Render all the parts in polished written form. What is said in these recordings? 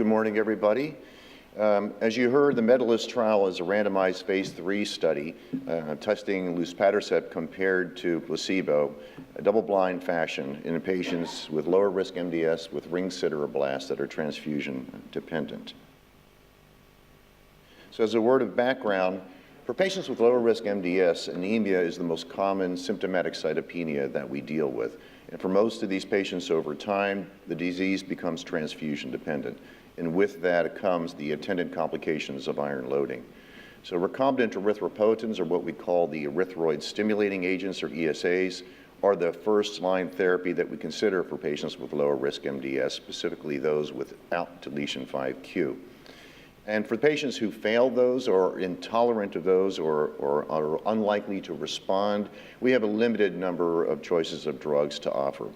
Good morning, everybody. As you heard, the Medalist trial is a randomized phase 3 study testing Luspatercept compared to placebo, a double-blind fashion in patients with lower risk MDS with ring sideroblasts that are transfusion dependent. So as a word of background, for patients with lower risk MDS, anemia is the most common symptomatic cytopenia that we deal with. And for most of these patients over time, the disease becomes transfusion dependent. And with that comes the attendant complications of iron loading. So recombinant erythropoietins, or what we call the erythroid stimulating agents, or ESAs, are the first line therapy that we consider for patients with lower risk MDS, specifically those without deletion 5q. And for patients who fail those or are intolerant of those or are unlikely to respond, we have a limited number of choices of drugs to offer.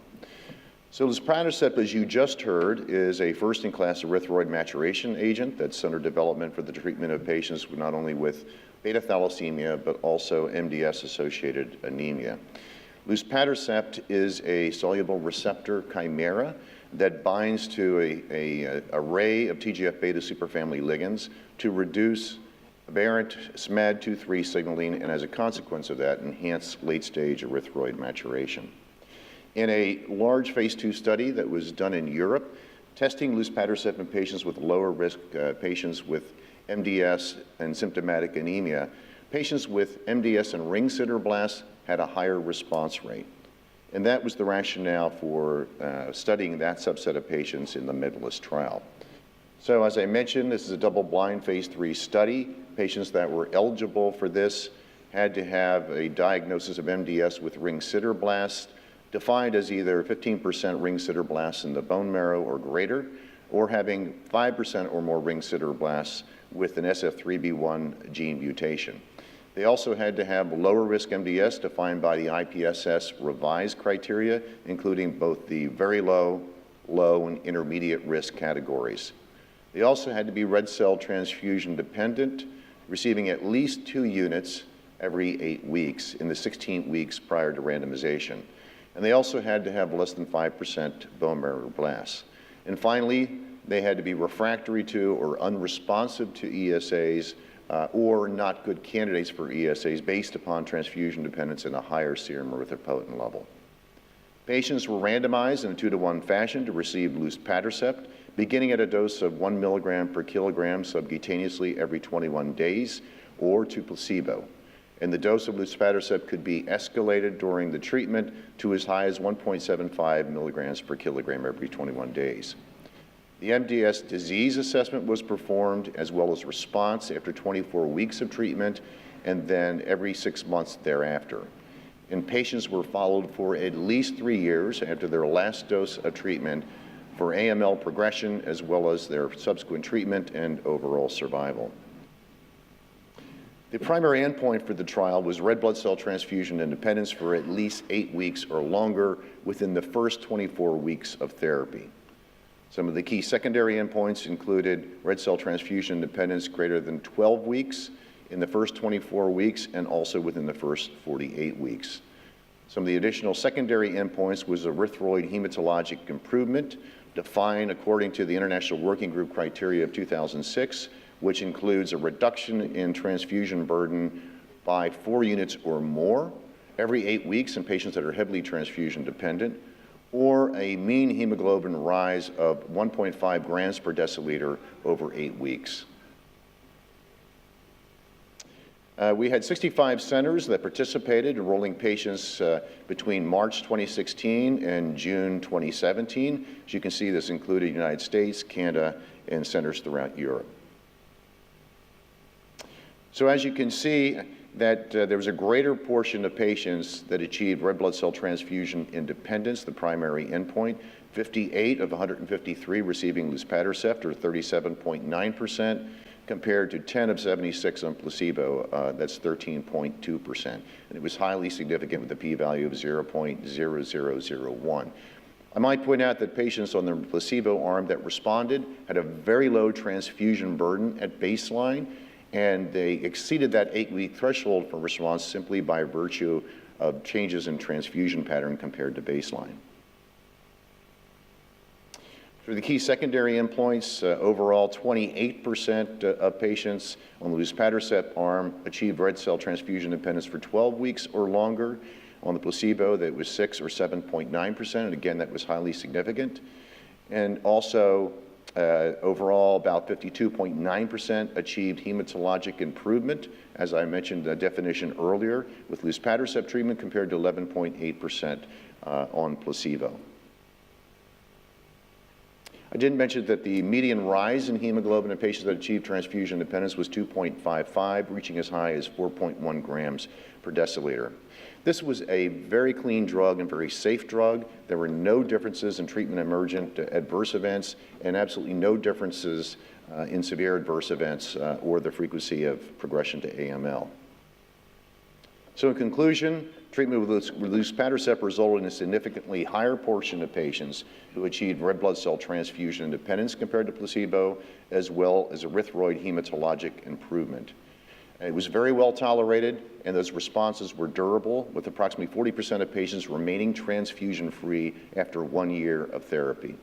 So Luspatercept, as you just heard, is a first-in-class erythroid maturation agent that's under development for the treatment of patients not only with beta thalassemia, but also MDS-associated anemia. Luspatercept is a soluble receptor chimera that binds to an array of TGF-beta superfamily ligands to reduce aberrant SMAD2/3 signaling, and as a consequence of that, enhance late-stage erythroid maturation. In a large phase 2 study that was done in Europe, testing Luspatercept in patients with lower risk, patients with MDS and symptomatic anemia, patients with MDS and ring sideroblasts had a higher response rate. And that was the rationale for studying that subset of patients in the Medalist trial. So as I mentioned, this is a double-blind phase 3 study. Patients that were eligible for this had to have a diagnosis of MDS with ring sideroblasts, defined as either 15% ring sideroblasts in the bone marrow or greater, or having 5% or more ring sideroblasts with an SF3B1 gene mutation. They also had to have lower risk MDS defined by the IPSS revised criteria, including both the very low, low, and intermediate risk categories. They also had to be red cell transfusion dependent, receiving at least 2 units every 8 weeks in the 16 weeks prior to randomization. And they also had to have less than 5% bone marrow blasts. And finally, they had to be refractory to or unresponsive to ESAs or not good candidates for ESAs based upon transfusion dependence in a higher serum erythropoietin level. Patients were randomized in a 2-to-1 fashion to receive Luspatercept, beginning at a dose of 1 milligram per kilogram subcutaneously every 21 days, or to placebo. And the dose of Luspatercept could be escalated during the treatment to as high as 1.75 milligrams per kilogram every 21 days. The MDS disease assessment was performed, as well as response after 24 weeks of treatment, and then every 6 months thereafter. And patients were followed for at least 3 years after their last dose of treatment for AML progression, as well as their subsequent treatment and overall survival. The primary endpoint for the trial was red blood cell transfusion independence for at least 8 weeks or longer within the first 24 weeks of therapy. Some of the key secondary endpoints included red cell transfusion independence greater than 12 weeks in the first 24 weeks and also within the first 48 weeks. Some of the additional secondary endpoints was erythroid hematologic improvement, defined according to the International Working Group criteria of 2006, which includes a reduction in transfusion burden by 4 units or more every 8 weeks in patients that are heavily transfusion dependent, or a mean hemoglobin rise of 1.5 grams per deciliter over 8 weeks. We had 65 centers that participated, enrolling patients between March 2016 and June 2017. As you can see, this included the United States, Canada, and centers throughout Europe. So as you can see, that there was a greater portion of patients that achieved red blood cell transfusion independence, the primary endpoint, 58 of 153 receiving Luspatercept, or 37.9%, compared to 10 of 76 on placebo, that's 13.2%. And it was highly significant with a p-value of 0.0001. I might point out that patients on the placebo arm that responded had a very low transfusion burden at baseline, and they exceeded that 8-week threshold for response simply by virtue of changes in transfusion pattern compared to baseline. For the key secondary endpoints, overall 28% of patients on the Luspatercept arm achieved red cell transfusion independence for 12 weeks or longer. On the placebo, that was 6 or 7.9%, and again, that was highly significant. And also, overall, about 52.9% achieved hematologic improvement, as I mentioned the definition earlier, with Luspatercept treatment compared to 11.8% on placebo. I did mention that the median rise in hemoglobin in patients that achieved transfusion independence was 2.55, reaching as high as 4.1 grams per deciliter. This was a very clean drug and very safe drug. There were no differences in treatment emergent adverse events and absolutely no differences in severe adverse events or the frequency of progression to AML. So in conclusion, treatment with Luspatercept resulted in a significantly higher portion of patients who achieved red blood cell transfusion independence compared to placebo, as well as erythroid hematologic improvement. It was very well tolerated, and those responses were durable, with approximately 40% of patients remaining transfusion-free after 1 year of therapy.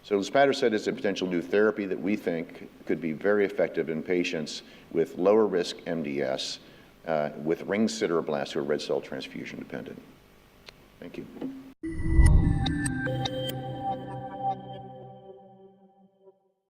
So Luspatercept is a potential new therapy that we think could be very effective in patients with lower risk MDS, with ring sideroblasts who are red cell transfusion dependent. Thank you.